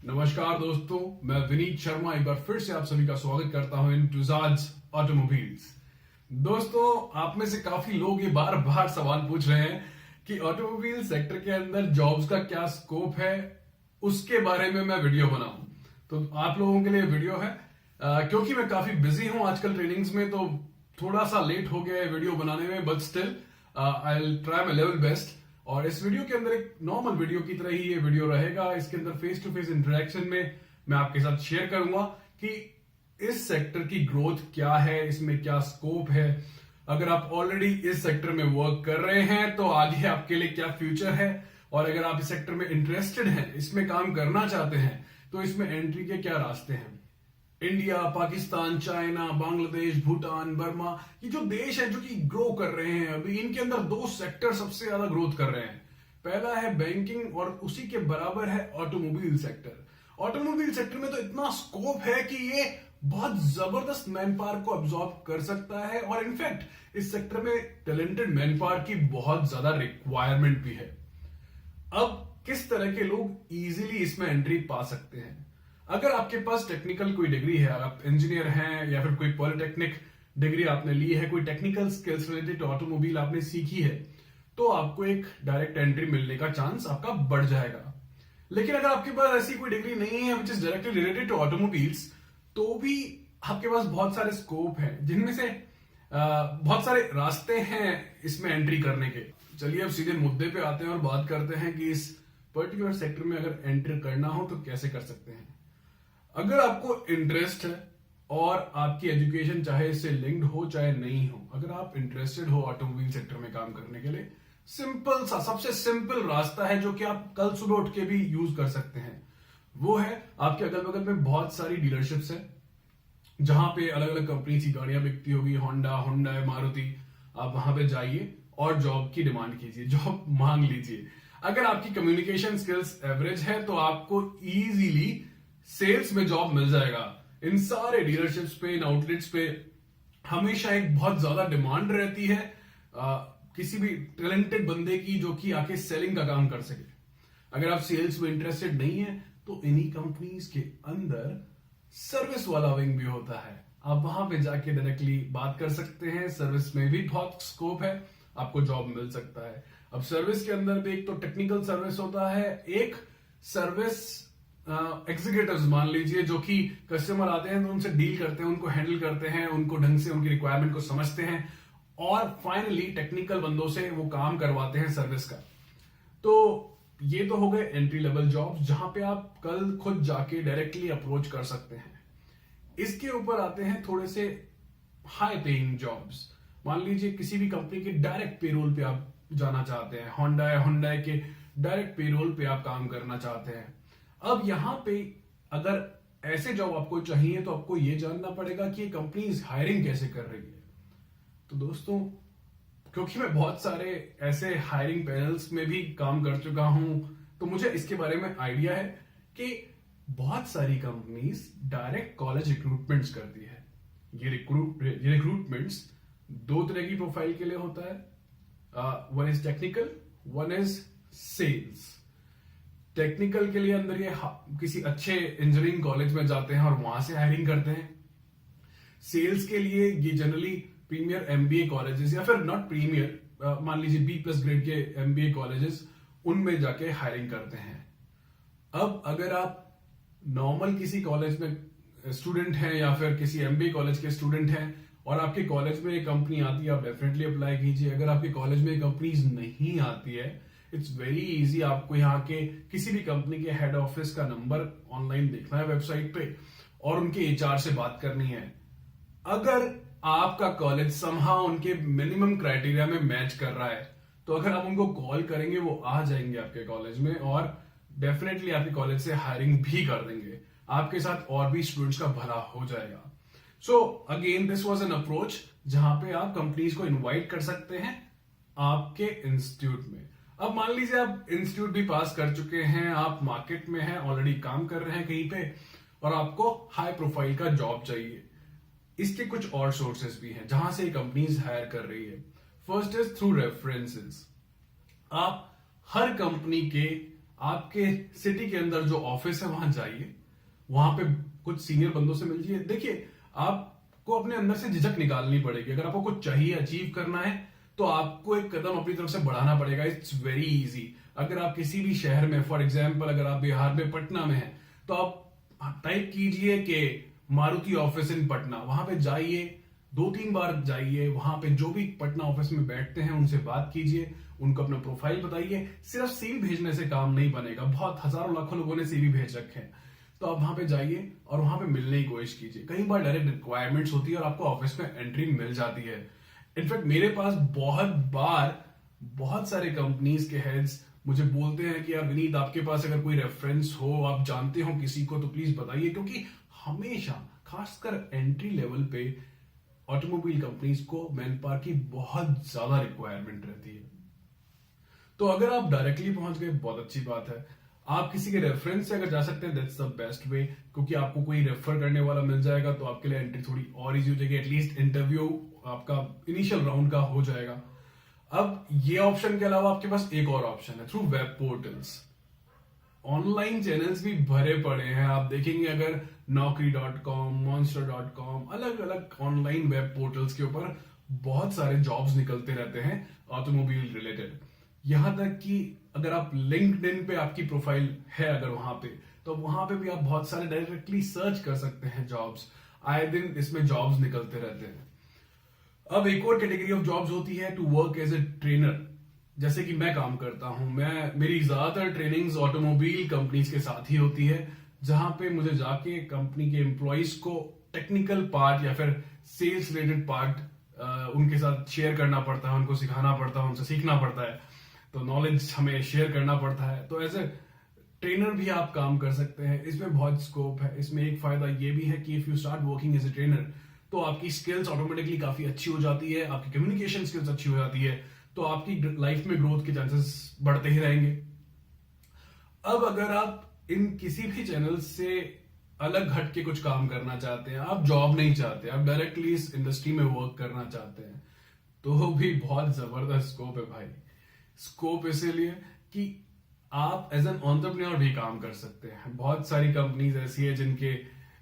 नमस्कार दोस्तों, मैं विनीत शर्मा एक बार फिर से आप सभी का स्वागत करता हूं इन टुजाज ऑटोमोबाइल्स। दोस्तों, आप में से काफी लोग ये बार बार सवाल पूछ रहे हैं कि ऑटोमोबाइल सेक्टर के अंदर जॉब्स का क्या स्कोप है, उसके बारे में मैं वीडियो बनाऊं। तो आप लोगों के लिए वीडियो है क्योंकि मैं काफी बिजी हूं आजकल ट्रेनिंग्स में, तो थोड़ा सा लेट हो गया है वीडियो बनाने में, but still I will try my level best. और इस वीडियो के अंदर एक नॉर्मल वीडियो की तरह ही ये वीडियो रहेगा। इसके अंदर फेस टू फेस इंटरेक्शन में मैं आपके साथ शेयर करूंगा कि इस सेक्टर की ग्रोथ क्या है, इसमें क्या स्कोप है। अगर आप ऑलरेडी इस सेक्टर में वर्क कर रहे हैं तो आगे आपके लिए क्या फ्यूचर है, और अगर आप इस सेक्टर में इंटरेस्टेड हैं, इसमें काम करना चाहते हैं, तो इसमें एंट्री के क्या रास्ते हैं। India, Pakistan, China, Bangladesh, Bhutan, Burma, ये जो देश है जो कि ग्रो कर रहे हैं अभी, इनके अंदर दो सेक्टर सबसे ज्यादा ग्रोथ कर रहे हैं। पहला है बैंकिंग और उसी के बराबर है ऑटोमोबाइल सेक्टर। ऑटोमोबाइल सेक्टर में तो इतना स्कोप है कि ये बहुत जबरदस्त मैन पावर को अब्सॉर्ब कर सकता है, और इनफैक्ट इस सेक्टर में टैलेंटेड मैन पावर की बहुत ज्यादा रिक्वायरमेंट भी है। अब किस तरह के लोग इजीली इसमें एंट्री पा सकते हैं? अगर आपके पास टेक्निकल कोई डिग्री है, आप इंजीनियर हैं या फिर कोई पॉलिटेक्निक डिग्री आपने ली है, कोई टेक्निकल स्किल्स रिलेटेड ऑटोमोबाइल आपने सीखी है, तो आपको एक डायरेक्ट एंट्री मिलने का चांस आपका बढ़ जाएगा। लेकिन अगर आपके पास ऐसी कोई डिग्री नहीं है which is directly related to automobiles, तो भी आपके पास बहुत सारे स्कोप हैं, जिनमें से बहुत सारे रास्ते हैं इसमें एंट्री करने के। चलिए अब सीधे मुद्दे पे आते हैं और बात करते हैं कि इस पर्टिकुलर सेक्टर में अगर एंटर करना हो तो कैसे कर सकते हैं। अगर आपको इंटरेस्ट है और आपकी एजुकेशन चाहे इससे लिंक्ड हो चाहे नहीं हो, अगर आप इंटरेस्टेड हो ऑटोमोबाइल सेक्टर में काम करने के लिए, सिंपल सा सबसे सिंपल रास्ता है जो कि आप कल सुबह उठ के भी यूज कर सकते हैं। वो है, आपके अगल बगल में बहुत सारी डीलरशिप्स है जहां पे अलग अलग कंपनी की गाड़ियां बिकती होगी, होंडा, हुंडई, मारुति। आप वहां पे जाइए और जॉब की डिमांड कीजिए, जॉब मांग लीजिए। अगर आपकी कम्युनिकेशन स्किल्स एवरेज है तो आपको इजीली सेल्स में जॉब मिल जाएगा। इन सारे डीलरशिप्स पे, इन आउटलेट्स पे हमेशा एक बहुत ज्यादा डिमांड रहती है किसी भी टैलेंटेड बंदे की जो कि आके सेलिंग का काम कर सके। अगर आप सेल्स में इंटरेस्टेड नहीं है तो इन्हीं कंपनीज के अंदर सर्विस वाला विंग भी होता है, आप वहां पे जाके डायरेक्टली बात कर सकते हैं। सर्विस में भी बहुत स्कोप है, आपको जॉब मिल सकता है। अब सर्विस के अंदर भी एक तो टेक्निकल सर्विस होता है, एक सर्विस एग्जीक्यूटिव्स मान लीजिए, जो कि कस्टमर आते हैं तो उनसे डील करते हैं, उनको हैंडल करते हैं, उनको ढंग से उनकी रिक्वायरमेंट को समझते हैं, और फाइनली टेक्निकल बंदों से वो काम करवाते हैं सर्विस का। तो ये तो हो गए एंट्री लेवल जॉब्स, जहां पे आप कल खुद जाके डायरेक्टली अप्रोच कर सकते हैं। इसके ऊपर आते हैं थोड़े से हाई पेइंग जॉब्स। मान लीजिए किसी भी कंपनी के डायरेक्ट पेरोल पे आप जाना चाहते हैं, होंडा के डायरेक्ट पेरोल पे आप काम करना चाहते हैं। अब यहां पे अगर ऐसे जॉब आपको चाहिए तो आपको यह जानना पड़ेगा कि ये कंपनीज हायरिंग कैसे कर रही है। तो दोस्तों, क्योंकि मैं बहुत सारे ऐसे हायरिंग पैनल्स में भी काम कर चुका हूं, तो मुझे इसके बारे में आइडिया है कि बहुत सारी कंपनीज डायरेक्ट कॉलेज रिक्रूटमेंट्स करती है। ये रिक्रूटमेंट्स दो तरह की प्रोफाइल के लिए होता है, one is technical, one is sales. Technical के लिए अंदर ये किसी अच्छे इंजीनियरिंग कॉलेज में जाते हैं और वहां से हायरिंग करते हैं। सेल्स के लिए ये जनरली प्रीमियर एमबीए कॉलेजेस, या फिर नॉट प्रीमियर, मान लीजिए B+ ग्रेड के एमबीए कॉलेजेस, उनमें जाके हायरिंग करते हैं। अब अगर आप नॉर्मल किसी कॉलेज में स्टूडेंट हैं या फिर किसी एमबीए कॉलेज के स्टूडेंट हैं और आपके कॉलेज में एक कंपनी आती है, आप डेफिनेटली अप्लाई कीजिए। अगर आपके कॉलेज में कंपनीज नहीं आती है, इट्स वेरी इजी, आपको यहाँ के किसी भी कंपनी के हेड ऑफिस का नंबर ऑनलाइन देखना है वेबसाइट पे और उनके एचआर से बात करनी है। अगर आपका कॉलेज समहाउ उनके मिनिमम क्राइटेरिया में मैच कर रहा है, तो अगर आप उनको कॉल करेंगे वो आ जाएंगे आपके कॉलेज में और डेफिनेटली आपके कॉलेज से हायरिंग भी कर देंगे। आपके साथ और भी स्टूडेंट्स का भला हो जाएगा। So again this was an approach जहां पे आप कंपनीज को इनवाइट कर सकते हैं आपके इंस्टीट्यूट में। अब मान लीजिए आप इंस्टीट्यूट भी पास कर चुके हैं, आप मार्केट में हैं, ऑलरेडी काम कर रहे हैं कहीं पे, और आपको हाई प्रोफाइल का जॉब चाहिए। इसके कुछ और सोर्सेस भी हैं जहां से कंपनीज हायर कर रही है। First is through references. आप हर कंपनी के आपके सिटी के अंदर जो ऑफिस है वहां जाइए, वहां पे कुछ सीनियर बंदों से मिलिए। देखिए, आपको अपने अंदर से झिझक निकालनी पड़ेगी। अगर आपको कुछ चाहिए, अचीव करना है, तो आपको एक कदम अपनी तरफ से बढ़ाना पड़ेगा। It's very easy. अगर आप किसी भी शहर में, फॉर एग्जाम्पल अगर आप बिहार में पटना में हैं, तो आप टाइप कीजिए कि मारुति ऑफिस इन पटना, वहां पे जाइए, 2-3 बार जाइए, वहां पे जो भी पटना ऑफिस में बैठते हैं उनसे बात कीजिए, उनको अपना प्रोफाइल बताइए। सिर्फ सीवी भेजने से काम नहीं बनेगा, बहुत हजारों लाखों लोगों ने सीवी भेज रखे हैं। तो आप वहां पे जाइए और वहां पे मिलने की कोशिश कीजिए। कई बार डायरेक्ट रिक्वायरमेंट्स होती है और आपको ऑफिस में एंट्री मिल जाती है। इनफैक्ट मेरे पास बहुत बार बहुत सारे कंपनीज के हेड्स मुझे बोलते हैं कि यार विनीत, आपके पास अगर कोई रेफरेंस हो, आप जानते हो किसी को, तो प्लीज बताइए। क्योंकि हमेशा, खासकर एंट्री लेवल पे, ऑटोमोबाइल कंपनीज को मैन पावर की बहुत ज्यादा रिक्वायरमेंट रहती है। तो अगर आप डायरेक्टली पहुंच गए, बहुत अच्छी बात है। आप किसी के रेफरेंस से अगर जा सकते हैं, दैट्स द बेस्ट वे, क्योंकि आपको कोई रेफर करने वाला मिल जाएगा तो आपके लिए एंट्री थोड़ी और इजी हो जाएगी। एटलीस्ट इंटरव्यू आपका इनिशियल राउंड का हो जाएगा। अब ये ऑप्शन के अलावा आपके पास एक और ऑप्शन है, through web portals. Online channels भी भरे पड़े हैं। आप देखेंगे अगर naukri.com, monster.com, अलग अलग ऑनलाइन वेब पोर्टल्स के ऊपर बहुत सारे जॉब्स निकलते रहते हैं ऑटोमोबाइल रिलेटेड। यहां तक कि अगर आप लिंक्डइन पे आपकी प्रोफाइल है अगर वहां पे, तो वहां पे भी आप बहुत सारे डायरेक्टली सर्च कर सकते हैं जॉब्स। आए दिन इसमें जॉब्स निकलते रहते हैं। अब एक और कैटेगरी ऑफ जॉब्स होती है to work as a trainer, जैसे कि मैं काम करता हूं। मेरी ज्यादातर ट्रेनिंग्स ऑटोमोबाइल कंपनीज के साथ ही होती है, जहां पे मुझे जाके कंपनी के एम्प्लॉइज को टेक्निकल पार्ट या फिर सेल्स रिलेटेड पार्ट उनके साथ शेयर करना पड़ता है, उनको सिखाना पड़ता है, उनसे सीखना पड़ता है। तो नॉलेज हमें शेयर करना पड़ता है। तो एज ए ट्रेनर भी आप काम कर सकते हैं। इसमें बहुत स्कोप है। इसमें एक फायदा ये भी है कि if you start working as a trainer, तो आपकी स्किल्स ऑटोमेटिकली काफी अच्छी हो जाती है, आपकी कम्युनिकेशन स्किल्स अच्छी हो जाती है, तो आपकी लाइफ में ग्रोथ के चांसेस बढ़ते ही रहेंगे। अब अगर आप इन किसी भी चैनल से अलग हट के कुछ काम करना चाहते हैं, आप जॉब नहीं चाहते, आप डायरेक्टली इस इंडस्ट्री में वर्क करना चाहते हैं, तो भी बहुत जबरदस्त स्कोप है भाई। स्कोप इसीलिए कि आप एज एन एंटरप्रेन्योर भी काम कर सकते हैं। बहुत सारी कंपनीज ऐसी है जिनके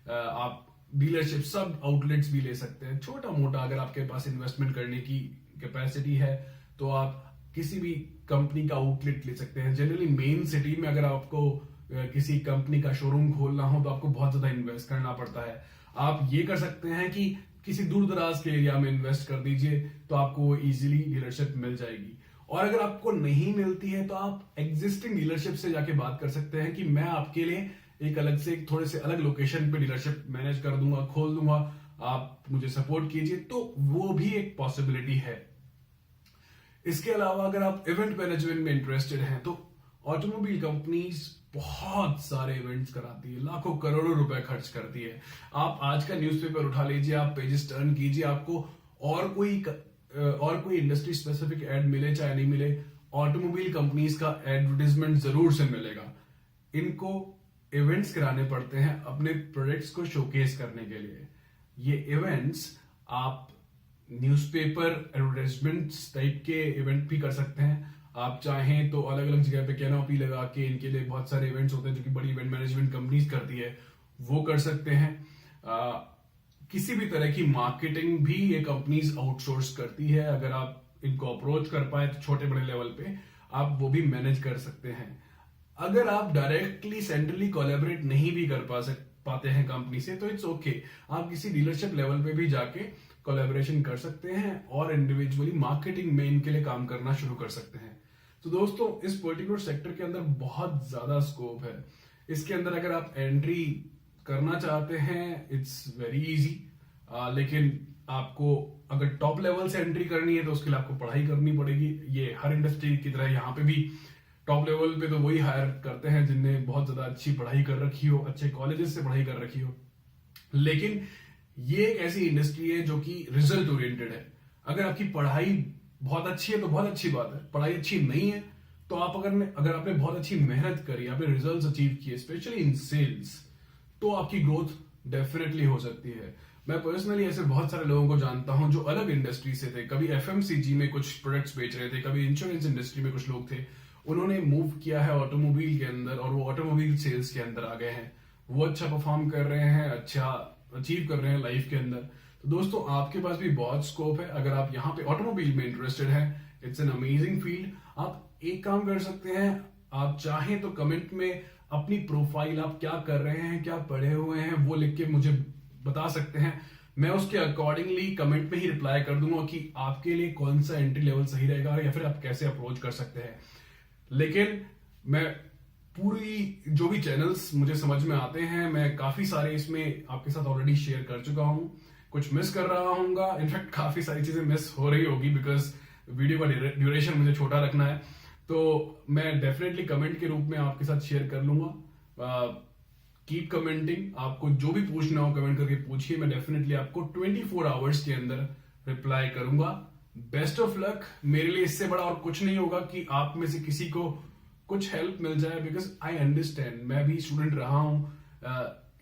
आप डीलरशिप, सब आउटलेट्स भी ले सकते हैं। छोटा मोटा अगर आपके पास इन्वेस्टमेंट करने की कैपेसिटी है, तो आप किसी भी कंपनी का आउटलेट ले सकते हैं। जनरली मेन सिटी में अगर आपको किसी कंपनी का शोरूम खोलना हो, तो आपको बहुत ज्यादा इन्वेस्ट करना पड़ता है। आप ये कर सकते हैं कि किसी दूर दराज के एरिया में इन्वेस्ट कर दीजिए, तो आपको इजीली डीलरशिप मिल जाएगी। और अगर आपको नहीं मिलती है, तो आप एग्जिस्टिंग डीलरशिप से जाके बात कर सकते हैं कि मैं आपके लिए एक अलग से, एक थोड़े से अलग लोकेशन पे डीलरशिप मैनेज कर दूंगा, खोल दूंगा, आप मुझे सपोर्ट कीजिए। तो वो भी एक पॉसिबिलिटी है। इसके अलावा अगर आप इवेंट मैनेजमेंट में इंटरेस्टेड हैं, तो ऑटोमोबाइल कंपनीज बहुत सारे इवेंट्स कराती है, लाखों करोड़ों रुपए खर्च करती है। आप आज का न्यूज़पेपर उठा लीजिए, आप पेजेस टर्न कीजिए, आपको और कोई इंडस्ट्री स्पेसिफिक एड मिले चाहे नहीं मिले, ऑटोमोबाइल कंपनीज का एडवर्टाइजमेंट जरूर से मिलेगा। इनको इवेंट्स कराने पड़ते हैं अपने प्रोडक्ट्स को शोकेस करने के लिए। ये इवेंट्स आप न्यूज़पेपर एडवर्टाइजमेंट्स टाइप के इवेंट भी कर सकते हैं। आप चाहें तो अलग अलग जगह पे कैनोपी लगा के, इनके लिए बहुत सारे इवेंट्स होते हैं जो कि बड़ी इवेंट मैनेजमेंट कंपनीज करती है, वो कर सकते हैं। किसी भी तरह की मार्केटिंग भी ये कंपनीज आउटसोर्स करती है। अगर आप इनको अप्रोच कर पाए तो छोटे बड़े लेवल पे आप वो भी मैनेज कर सकते हैं। अगर आप डायरेक्टली सेंट्रली कोलैबोरेट नहीं भी कर पाते हैं कंपनी से, तो इट्स ओके। आप किसी डीलरशिप लेवल पे भी जाके कोलैबोरेशन कर सकते हैं और इंडिविजुअली मार्केटिंग में इनके लिए काम करना शुरू कर सकते हैं। तो दोस्तों, इस पर्टिकुलर सेक्टर के अंदर बहुत ज्यादा स्कोप है। इसके अंदर अगर आप एंट्री करना चाहते हैं, इट्स वेरी इजी। लेकिन आपको अगर टॉप लेवल से एंट्री करनी है, तो उसके लिए आपको पढ़ाई करनी पड़ेगी। ये हर इंडस्ट्री की तरह यहाँ पे भी टॉप लेवल पे तो वही हायर करते हैं जिनने बहुत ज्यादा अच्छी पढ़ाई कर रखी हो, अच्छे कॉलेजेस से पढ़ाई कर रखी हो। लेकिन ये एक ऐसी इंडस्ट्री है जो कि रिजल्ट ओरिएंटेड है। अगर आपकी पढ़ाई बहुत अच्छी है तो बहुत अच्छी बात है, पढ़ाई अच्छी नहीं है तो आप अगर आपने बहुत अच्छी मेहनत करी, आपने रिजल्ट्स अचीव किए, स्पेशली इन सेल्स, तो आपकी ग्रोथ डेफिनेटली हो सकती है। मैं पर्सनली ऐसे बहुत सारे लोगों को जानता हूं जो अलग इंडस्ट्री से थे। कभी एफएमसीजी में कुछ प्रोडक्ट्स बेच रहे थे, कभी इंश्योरेंस इंडस्ट्री में कुछ लोग थे। उन्होंने मूव किया है ऑटोमोबाइल के अंदर और वो ऑटोमोबाइल सेल्स के अंदर आ गए हैं। वो अच्छा परफॉर्म कर रहे हैं, अच्छा अचीव कर रहे हैं लाइफ के अंदर। तो दोस्तों आपके पास भी बहुत स्कोप है। अगर आप यहाँ पे ऑटोमोबाइल में इंटरेस्टेड हैं, इट्स एन अमेजिंग फील्ड। आप एक काम कर सकते हैं, आप चाहें तो कमेंट में अपनी प्रोफाइल, आप क्या कर रहे हैं, क्या पढ़े हुए हैं, वो लिख के मुझे बता सकते हैं। मैं उसके अकॉर्डिंगली कमेंट में ही रिप्लाई कर दूंगा कि आपके लिए कौन सा एंट्री लेवल सही रहेगा या फिर आप कैसे अप्रोच कर सकते हैं। लेकिन मैं पूरी जो भी चैनल्स मुझे समझ में आते हैं, मैं काफी सारे इसमें आपके साथ ऑलरेडी शेयर कर चुका हूं। कुछ मिस कर रहा हूंगा, इनफैक्ट काफी सारी चीजें मिस हो रही होगी बिकॉज वीडियो का ड्यूरेशन मुझे छोटा रखना है। तो मैं डेफिनेटली कमेंट के रूप में आपके साथ शेयर कर लूंगा। कीप कमेंटिंग, आपको जो भी पूछना हो कमेंट करके पूछिए, मैं डेफिनेटली आपको 24 आवर्स के अंदर रिप्लाई करूंगा। Best of luck. मेरे लिए इससे बड़ा और कुछ नहीं होगा कि आप में से किसी को कुछ हेल्प मिल जाए, बिकॉज आई अंडरस्टैंड, मैं भी स्टूडेंट रहा हूं।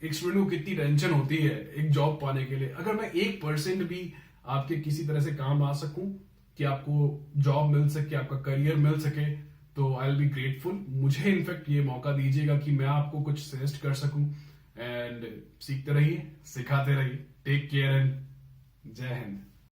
एक स्टूडेंट को कितनी टेंशन होती है एक जॉब पाने के लिए। अगर मैं 1% भी आपके किसी तरह से काम आ सकूं कि आपको जॉब मिल सके, आपका करियर मिल सके, तो आई विल बी ग्रेटफुल। मुझे इनफैक्ट ये मौका दीजिएगा कि मैं आपको कुछ सजेस्ट कर सकूं। एंड सीखते रहिए, सिखाते रहिए। टेक केयर एंड जय हिंद।